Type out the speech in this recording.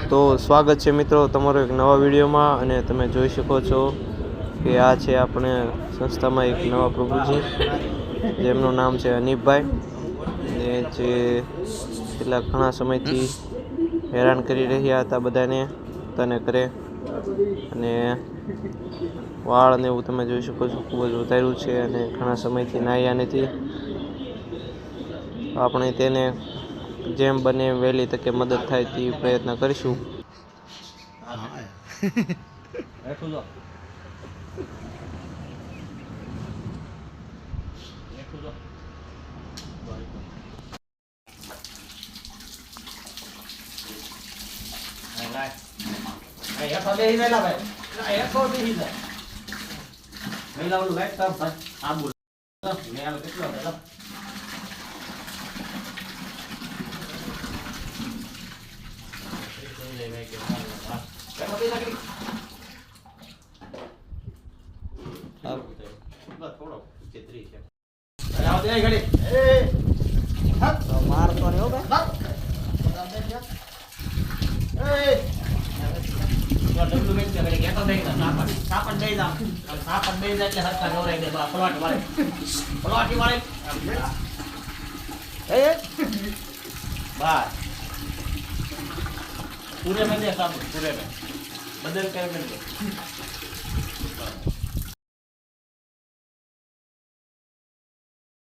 તો સ્વાગત છે મિત્રો તમારો એક નવા વિડીયોમાં અને તમે જોઈ શકો છો કે આ છે આપણે સંસ્થામાં એક નવા પ્રભુજી જેમનું નામ છે અનિપભાઈ ને જે છેલ્લા ઘણા સમયથી હેરાન કરી રહ્યા હતા બધાને તને કરે અને વાળ ને એવું તમે જોઈ શકો છો ખૂબ જ વધાર્યું છે અને ઘણા સમયથી નાહ્યા નથી. આપણે તેને જેમ બને વહેલી તકે મદદ થાય તે પ્રયત્ન કરીશું. મારતો ને पूरे में दे सब पूरे में बदल कर में दे